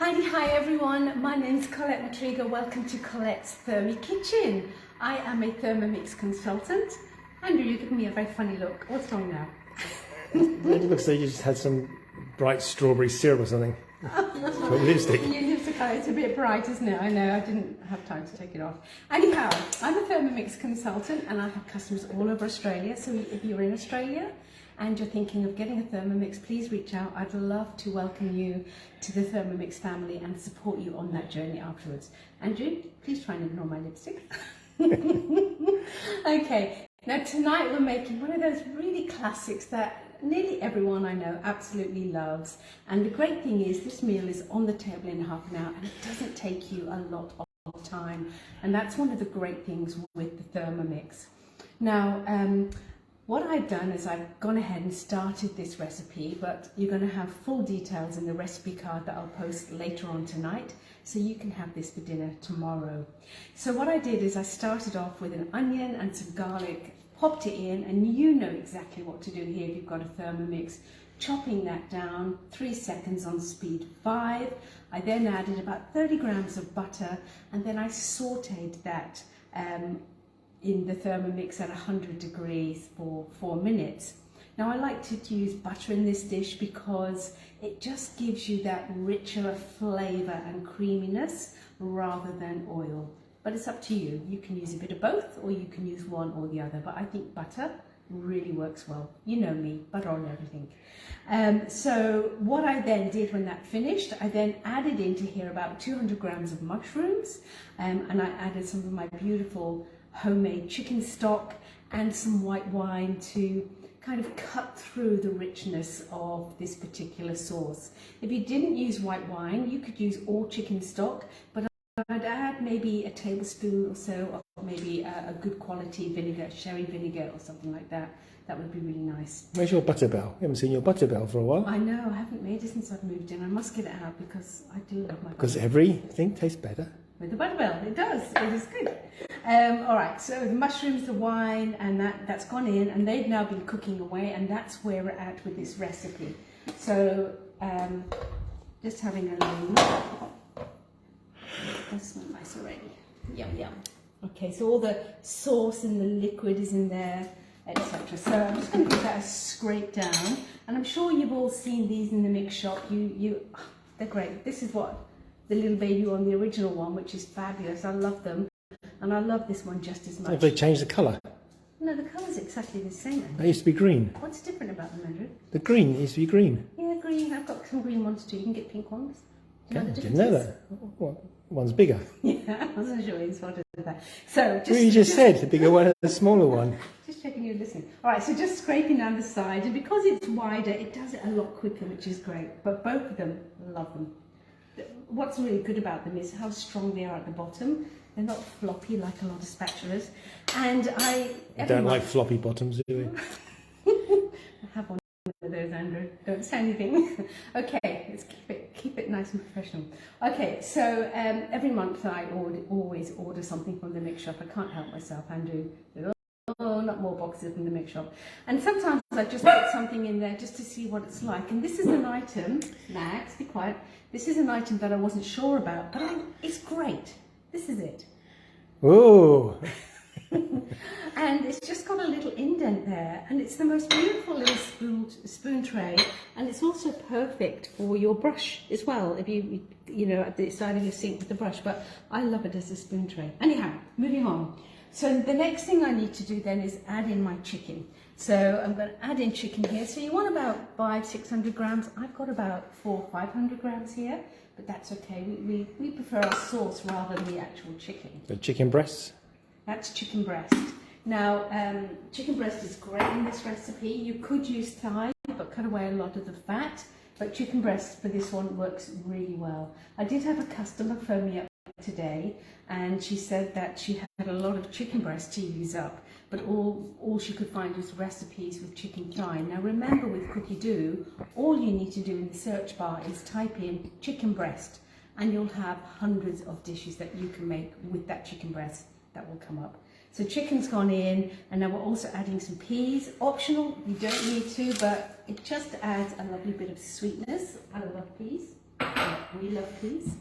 Hi everyone, my name's Colette Matriga. Welcome to Colette's Thermi Kitchen. I am a Thermomix consultant. Andrew, you're giving me a very funny look. What's wrong now? It looks like you just had some bright strawberry syrup or something. With lipstick. Your lipstick colour, it's a bit bright, isn't it? I know, I didn't have time to take it off. Anyhow, I'm a Thermomix consultant and I have customers all over Australia. So if you're in Australia and you're thinking of getting a Thermomix, please reach out. I'd love to welcome you to the Thermomix family and support you on that journey afterwards. Andrew, please try and ignore my lipstick. Okay, now tonight we're making one of those really classics that nearly everyone I know absolutely loves. And the great thing is this meal is on the table in half an hour and it doesn't take you a lot of time. And that's one of the great things with the Thermomix. Now, what I've done is I've gone ahead and started this recipe, but you're going to have full details in the recipe card that I'll post later on tonight, so you can have this for dinner tomorrow. So what I did is I started off with an onion and some garlic, popped it in, and you know exactly what to do here if you've got a Thermomix. Chopping that down, 3 seconds on speed 5. I then added about 30 grams of butter, and then I sauteed that in the Thermomix at 100 degrees for 4 minutes. Now I like to use butter in this dish because it just gives you that richer flavour and creaminess rather than oil. But it's up to you. You can use a bit of both or you can use one or the other. But I think butter really works well. You know me, butter on everything. So what I then did when that finished, I then added into here about 200 grams of mushrooms and I added some of my beautiful homemade chicken stock and some white wine to kind of cut through the richness of this particular sauce. If you didn't use white wine, you could use all chicken stock, but I'd add maybe a tablespoon or so of maybe a good quality vinegar, sherry vinegar or something like that. That would be really nice. Where's your butter bell? We haven't seen your butter bell for a while. I know, I haven't made it since I've moved in. I must get it out because I do love my butter. Because everything tastes better with the butter bell, it does. It is good. All right, so the mushrooms, the wine, and that's gone in, and they've now been cooking away, and that's where we're at with this recipe. So just having a little look. That smells nice already. Yum, yum. Okay, so all the sauce and the liquid is in there, etc. So I'm just going to give that a scrape down, and I'm sure you've all seen these in the mix shop. They're great. This is what the little baby on the original one, which is fabulous. I love them, and I love this one just as much. Have they changed the colour? No, the colour's exactly the same. They used to be green. What's different about them, Andrew? The green used to be green. Yeah, green. I've got some green ones too. You can get pink ones. Okay, I didn't know that. What? One's bigger. Yeah, I wasn't sure you spotted that. So well, you just said the bigger one and the smaller one. Just checking you're listening. All right, so just scraping down the side, and because it's wider, it does it a lot quicker, which is great. But both of them, love them. What's really good about them is how strong they are at the bottom. They're not floppy like a lot of spatulas. And I don't like floppy bottoms, do we? I have one of those, Andrew. Don't say anything. Okay, let's keep it nice and professional. Okay, so every month I always order something from the mix shop. I can't help myself, Andrew. Oh, not more boxes from the mix shop. And sometimes I just put something in there just to see what it's like. And this is an item, Max, be quiet. This is an item that I wasn't sure about, but it's great. This is it. Oh. And it's just got a little indent there, and it's the most beautiful little spoon tray, and it's also perfect for your brush as well, if you know, at the side of your sink with the brush. But I love it as a spoon tray. Anyhow, moving on. So the next thing I need to do then is add in my chicken. So I'm going to add in chicken here. So you want about 500-600 grams. I've got about 400-500 grams here, but that's okay. We prefer our sauce rather than the actual chicken. The chicken breasts? That's chicken breast. Now, chicken breast is great in this recipe. You could use thigh, but cut away a lot of the fat. But chicken breast for this one works really well. I did have a customer phone me up today, and she said that she had a lot of chicken breast to use up, but all she could find was recipes with chicken thigh. Now remember, with Cookie Do, all you need to do in the search bar is type in chicken breast, and you'll have hundreds of dishes that you can make with that chicken breast that will come up. So chicken's gone in, and now we're also adding some peas. Optional, you don't need to, but it just adds a lovely bit of sweetness. I love peas. We love peas.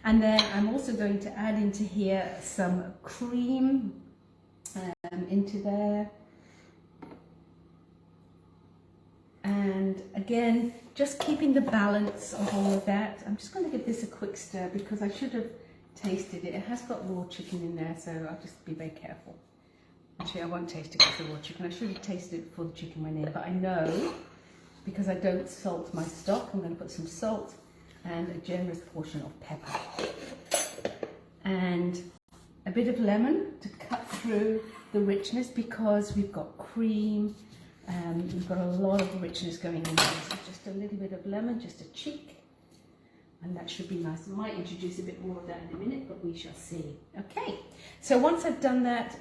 And then I'm also going to add into here some cream into there. And again, just keeping the balance of all of that. I'm just going to give this a quick stir because I should have tasted it. It has got raw chicken in there, so I'll just be very careful. Actually, I won't taste it because of raw chicken. I should have tasted it before the chicken went in, but I know because I don't salt my stock, I'm going to put some salt and a generous portion of pepper. And a bit of lemon to cut through the richness because we've got cream. We've got a lot of richness going in there, so just a little bit of lemon, just a cheek, and that should be nice. I might introduce a bit more of that in a minute, but we shall see. Okay, so once I've done that,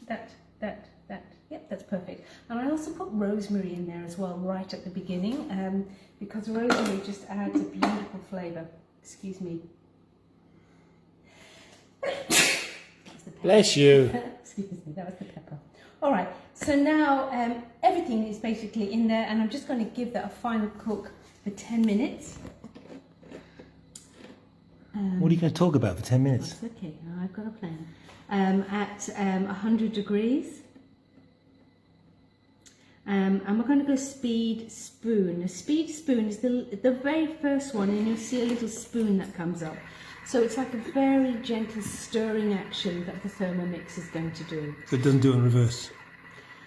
yep, that's perfect. And I also put rosemary in there as well, right at the beginning, because rosemary just adds a beautiful flavour. Excuse me. Bless you. Excuse me, that was the pepper. All right, so now everything is basically in there, and I'm just going to give that a final cook for 10 minutes. What are you going to talk about for 10 minutes? It's okay, I've got a plan. At 100 degrees. And we're going to go speed spoon. A speed spoon is the very first one, and you'll see a little spoon that comes up. So it's like a very gentle stirring action that the Thermomix is going to do. So it doesn't do it in reverse?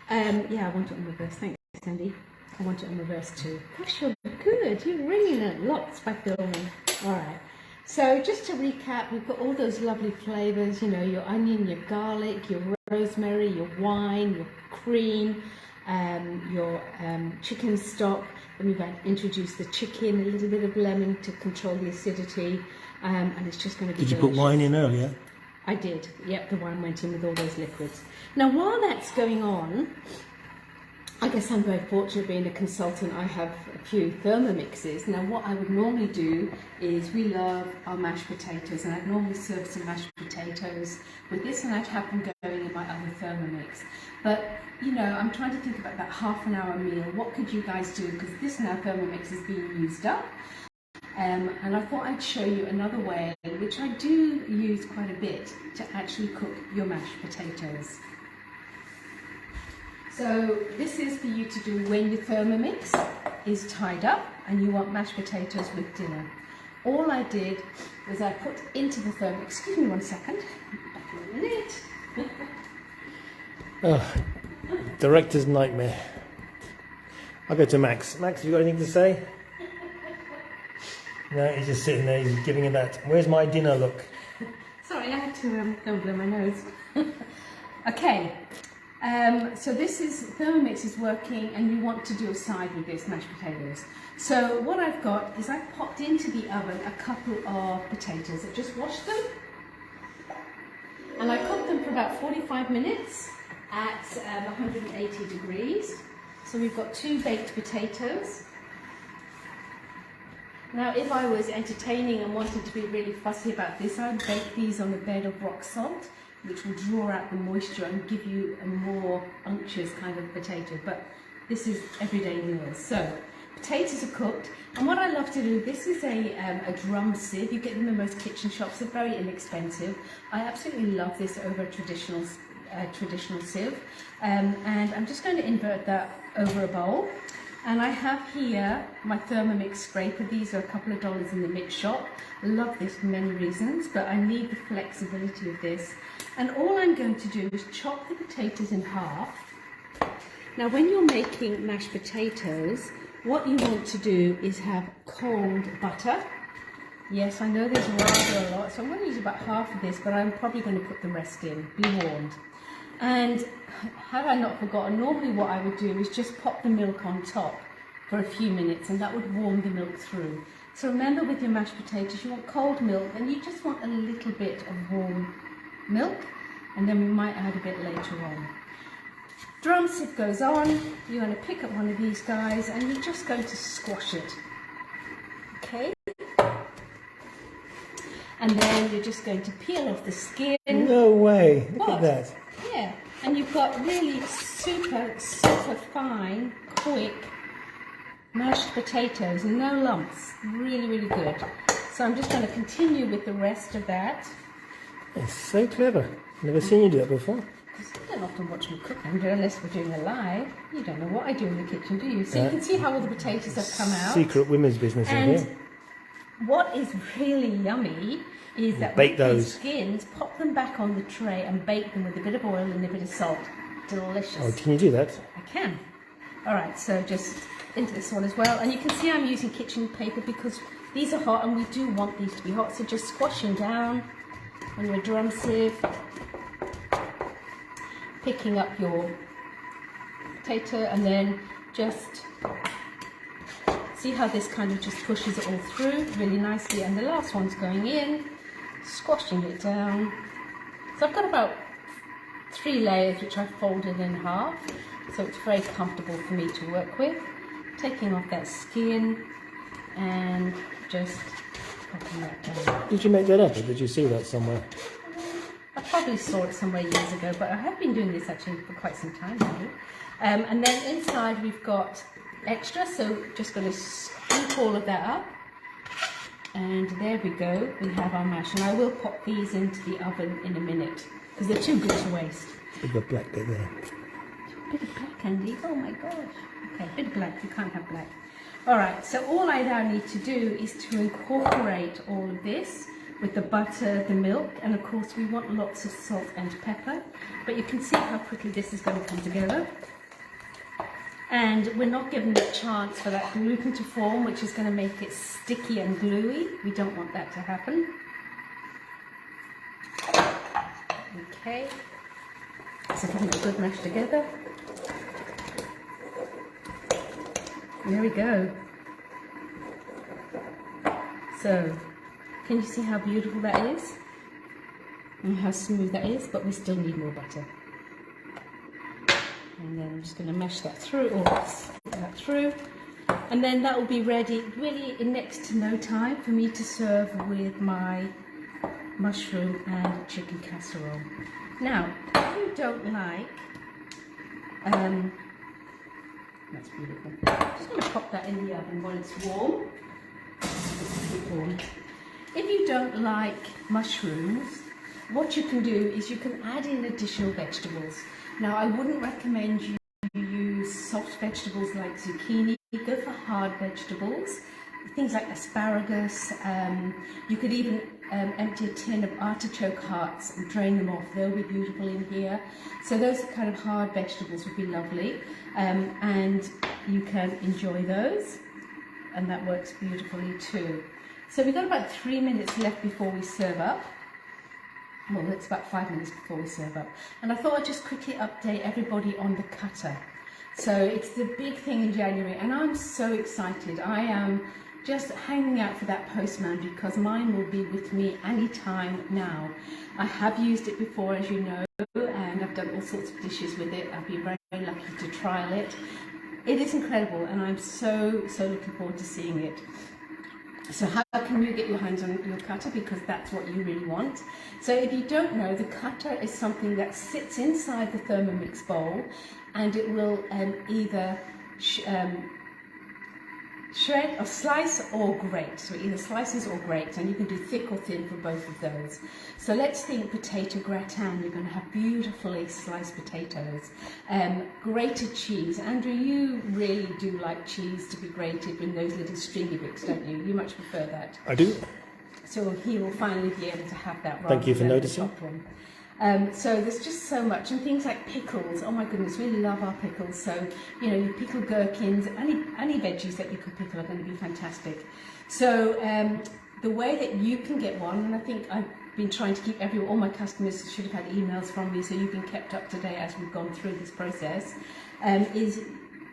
Yeah, I want it in reverse. Thanks, Sandy. I want it in reverse too. Gosh, you're good. You really learned lots by filming. All right. So just to recap, we've got all those lovely flavours, you know, your onion, your garlic, your rosemary, your wine, your cream, your chicken stock. Then we've introduced the chicken, a little bit of lemon to control the acidity. And it's just going to be Did you delicious. put wine in earlier? I did. Yep, the wine went in with all those liquids. Now, while that's going on, I guess I'm very fortunate being a consultant. I have a few Thermomixes. Now, what I would normally do is we love our mashed potatoes, and I'd normally serve some mashed potatoes with this, and I'd have them going in my other Thermomix. But, you know, I'm trying to think about that half an hour meal. What could you guys do? Because this now Thermomix is being used up. And I thought I'd show you another way, which I do use quite a bit, to actually cook your mashed potatoes. So this is for you to do when your Thermomix is tied up and you want mashed potatoes with dinner. All I did was I put into the Thermomix, excuse me one second, back in a minute. Oh, director's nightmare. I'll go to Max. Max, have you got anything to say? No, he's just sitting there, he's giving it that. Where's my dinner look? Sorry, I had to go and blow my nose. Okay, so this is, Thermomix is working, and you want to do a side with this, mashed potatoes. So what I've got is I've popped into the oven a couple of potatoes. I just washed them, and I cooked them for about 45 minutes at 180 degrees. So we've got 2 baked potatoes. Now, if I was entertaining and wanting to be really fussy about this, I'd bake these on a bed of rock salt, which will draw out the moisture and give you a more unctuous kind of potato. But this is everyday meals. So, potatoes are cooked. And what I love to do, this is a drum sieve. You get them in most kitchen shops. They're very inexpensive. I absolutely love this over a traditional sieve. And I'm just going to invert that over a bowl. And I have here my Thermomix scraper. These are a couple of dollars in the mix shop. Love this for many reasons, but I need the flexibility of this. And all I'm going to do is chop the potatoes in half. Now, when you're making mashed potatoes, what you want to do is have cold butter. Yes, I know there's rather a lot, so I'm going to use about half of this, but I'm probably going to put the rest in. Be warned. And had I not forgotten, normally what I would do is just pop the milk on top for a few minutes, and that would warm the milk through. So remember, with your mashed potatoes, you want cold milk, and you just want a little bit of warm milk, and then we might add a bit later on. Drum sieve goes on. You're going to pick up one of these guys, and you're just going to squash it. Okay? And then you're just going to peel off the skin. No way. Look What? at that. Yeah, and you've got really super fine, quick mashed potatoes, no lumps, really, really good. So I'm just going to continue with the rest of that. It's so clever. Never seen you do it before. Because you don't often watch me cook, Andrew, unless we're doing a live. You don't know what I do in the kitchen, do you? So you can see how all the potatoes have come out. Secret women's business in And here. what is really yummy is that Bake with those. these skins, pop them back on the tray and bake them with a bit of oil and a bit of salt. Delicious. Oh, can you do that? I can. All right, so just into this one as well. And you can see I'm using kitchen paper because these are hot and we do want these to be hot. So just squashing down on your drum sieve, picking up your potato, and then just see how this kind of just pushes it all through really nicely. And the last one's going in, squashing it down. So I've got about 3 layers which I've folded in half, so it's very comfortable for me to work with. Taking off that skin and just popping that down. Did you make that up or did you see that somewhere? I probably saw it somewhere years ago, but I have been doing this actually for quite some time now. And then inside we've got extra, so just going to scoop all of that up. And there we go, we have our mash. And I will pop these into the oven in a minute because they're too good to waste. With the black bit there. Bit of black, Andy. Oh my gosh. Okay, bit of black. You can't have black. All right. So all I now need to do is to incorporate all of this with the butter, the milk, and of course we want lots of salt and pepper. But you can see how quickly this is going to come together. And we're not given the chance for that gluten to form, which is going to make it sticky and gluey. We don't want that to happen. Okay. So giving it a good mash together. There we go. So, can you see how beautiful that is? And how smooth that is, but we still need more butter. And then I'm just going to mash that through, or that through. And then that will be ready really in next to no time for me to serve with my mushroom and chicken casserole. Now, if you don't like, that's beautiful. I'm just going to pop that in the oven while it's warm. If you don't like mushrooms, what you can do is you can add in additional vegetables. Now, I wouldn't recommend you use soft vegetables like zucchini. Go for hard vegetables, things like asparagus. You could even empty a tin of artichoke hearts and drain them off. They'll be beautiful in here. So those kind of hard vegetables would be lovely, and you can enjoy those, and that works beautifully too. So we've got about 3 minutes left before we serve up. Well, it's about 5 minutes before we serve up. And I thought I'd just quickly update everybody on the cutter. So it's the big thing in January, and I'm so excited. I am just hanging out for that postman because mine will be with me anytime now. I have used it before, as you know, and I've done all sorts of dishes with it. I've been very, very lucky to trial it. It is incredible, and I'm so looking forward to seeing it. So how can you get your hands on your cutter, because that's what you really want. So if you don't know, the cutter is something that sits inside the Thermomix bowl, and it will either shred or slice or grate. So it either slices or grates, and you can do thick or thin for both of those. So let's think potato gratin. You're going to have beautifully sliced potatoes. Grated cheese. Andrew, you really do like cheese to be grated in those little stringy bits, don't you? You much prefer that. I do. So he will finally be able to have that. Thank you for noticing. So there's just so much, and things like pickles. Oh my goodness, we love our pickles. So you know, you pickle gherkins, any veggies that you can pickle are going to be fantastic. So the way that you can get one, and I think I've been trying to keep all my customers should have had emails from me, so you've been kept up to date as we've gone through this process. Is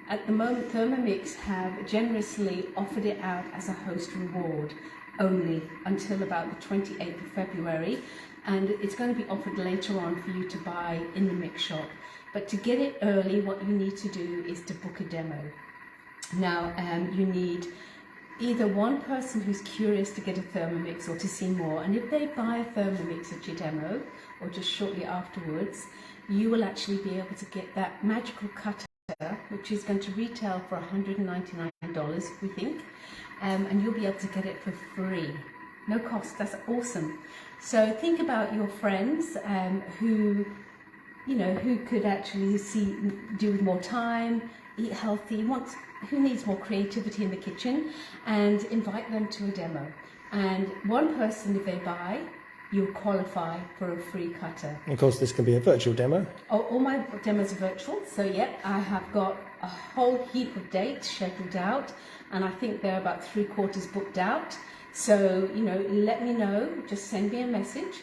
at the moment Thermomix have generously offered it out as a host reward only until about the 28th of February. And it's going to be offered later on for you to buy in the mix shop. But to get it early, what you need to do is to book a demo. Now, you need either one person who's curious to get a Thermomix or to see more, and if they buy a Thermomix at your demo, or just shortly afterwards, you will actually be able to get that magical cutter which is going to retail for $199, we think, and you'll be able to get it for free. No cost. That's awesome. So think about your friends who could actually do with more time, eat healthy, who needs more creativity in the kitchen, and invite them to a demo. And one person, if they buy, you'll qualify for a free cutter. Of course, this can be a virtual demo. All my demos are virtual, so yeah, I have got a whole heap of dates scheduled out, and I think they're about 3/4 booked out. So, let me know, just send me a message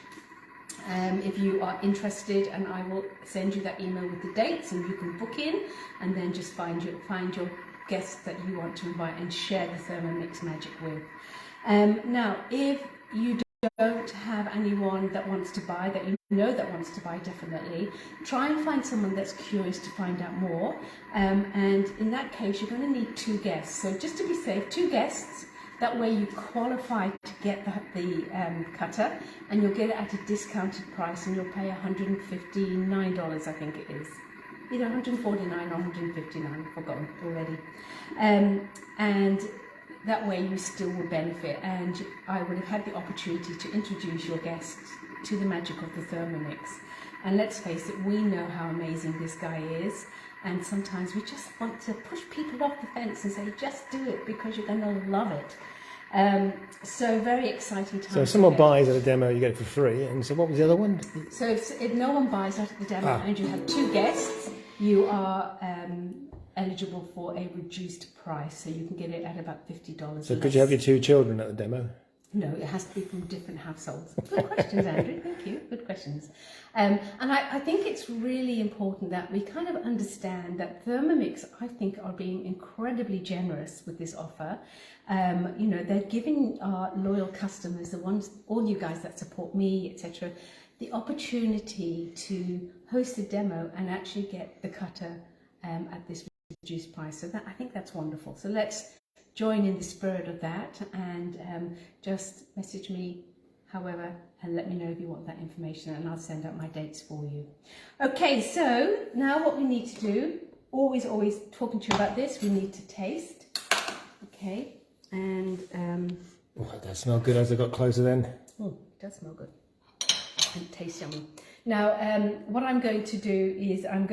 if you are interested, and I will send you that email with the dates, and you can book in, and then just find your guests that you want to invite and share the Thermomix magic with. Now, if you don't have anyone that wants to buy, that wants to buy, definitely try and find someone that's curious to find out more, and in that case you're going to need 2 guests. So just to be safe, 2 guests, that way you qualify to get the cutter, and you'll get it at a discounted price, and you'll pay $159, I think it is, either $149 or $159, I've forgotten already, and that way you still will benefit, and I would have had the opportunity to introduce your guests to the magic of the Thermomix. And let's face it, we know how amazing this guy is, and sometimes we just want to push people off the fence and say, just do it because you're going to love it. So very exciting time. So if someone buys at a demo, you get it for free. And so what was the other one? So if no one buys at the demo and you have 2 guests, you are eligible for a reduced price, so you can get it at about $50. So could you have your 2 children at the demo? No, it has to be from different households. Good questions, Andrew. Thank you. Good questions. And I think it's really important that we kind of understand that Thermomix, I think, are being incredibly generous with this offer. They're giving our loyal customers, the ones, all you guys that support me, etc., the opportunity to host a demo and actually get the cutter at this reduced price. So I think that's wonderful. So let's join in the spirit of that, and just message me however, and let me know if you want that information, and I'll send out my dates for you. Okay, so now what we need to do, always talking to you about this, we need to taste. Okay, and oh, that does smell good as I got closer then. Oh, it does smell good and tastes yummy. Now what I'm going to do is I'm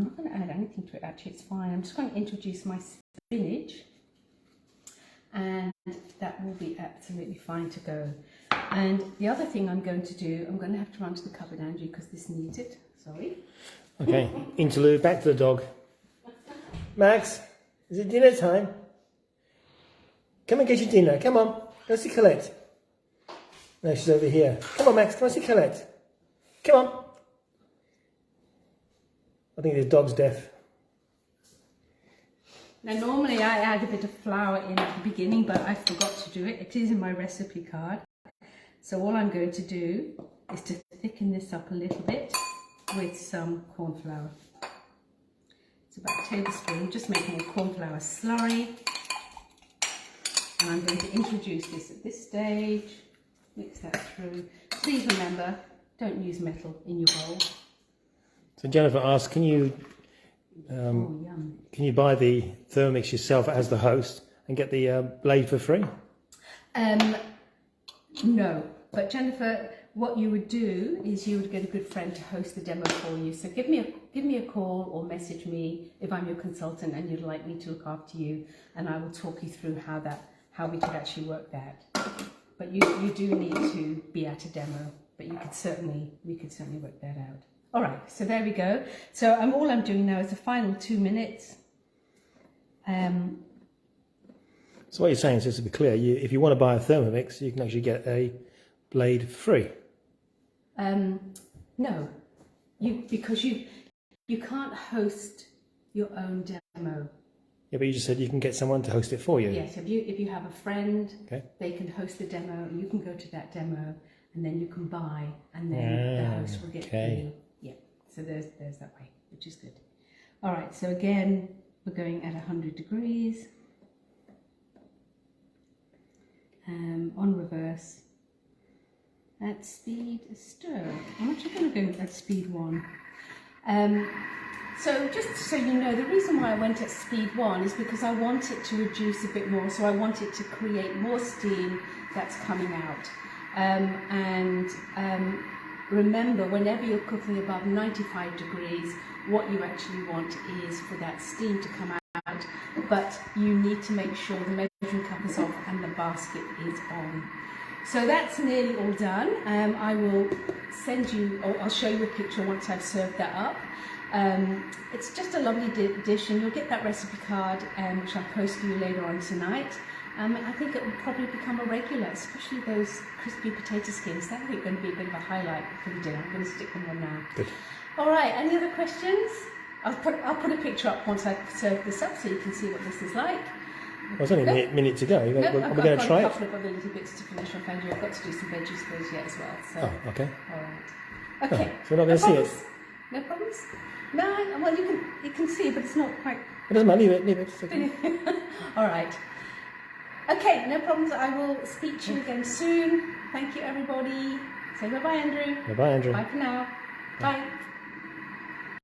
not going to add anything to it, actually, it's fine. I'm just going to introduce my spinach, and that will be absolutely fine to go. And the other thing I'm going to do, I'm going to have to run to the cupboard, Andrew, because this needs it. Sorry. Okay, interlude, back to the dog. Max, is it dinner time? Come and get your dinner, come on. Go see Colette. No, she's over here. Come on, Max, come and see Colette. Come on. I think the dog's deaf. Now normally I add a bit of flour in at the beginning, but I forgot to do it. It is in my recipe card. So all I'm going to do is to thicken this up a little bit with some corn flour. It's about a tablespoon, just make more corn flour slurry. And I'm going to introduce this at this stage, mix that through. Please remember, don't use metal in your bowl. So Jennifer asked, can you buy the Thermomix yourself as the host and get the blade for free? No, but Jennifer, what you would do is you would get a good friend to host the demo for you. So give me a call or message me if I'm your consultant and you'd like me to look after you, and I will talk you through how we could actually work that. But you do need to be at a demo, but we could certainly work that out. All right, so there we go. So all I'm doing now is the final 2 minutes. So what you're saying, just to be clear, if you want to buy a Thermomix, you can actually get a blade for free. No, because you can't host your own demo. Yeah, but you just said you can get someone to host it for you. Yes, if you have a friend, okay, they can host the demo, and you can go to that demo, and then you can buy, and then the host will get the. Yeah, so there's that way, which is good. All right, so again, we're going at 100 degrees. On reverse. At speed stir. I'm actually going to go at speed 1. So just so you know, the reason why I went at speed 1 is because I want it to reduce a bit more, so I want it to create more steam that's coming out. Remember, whenever you're cooking above 95 degrees, what you actually want is for that steam to come out, but you need to make sure the measuring cup is off and the basket is on. So that's nearly all done. I will send you, or I'll show you a picture once I've served that up. It's just a lovely dish, and you'll get that recipe card, which I'll post for you later on tonight. I think it will probably become a regular, especially those crispy potato skins. That's going to be a bit of a highlight for the dinner. I'm going to stick them on now. Good. All right, any other questions? I'll put a picture up once I've served this up so you can see what this is like. Well, it's only a minute to go. Are we going to try I've it? got a couple of other little bits to finish off, Andrew. I've got to do some veggies for us yet as well. So. Oh, okay. All right. Okay. Oh, so we're not going to see it? No problems? No, well, you can see, but it's not quite... It doesn't matter, leave it. It's okay. All right. Okay, no problems. I will speak to you again soon. Thank you, everybody. Say bye-bye, Andrew. Bye-bye, Andrew. Bye for now. Bye.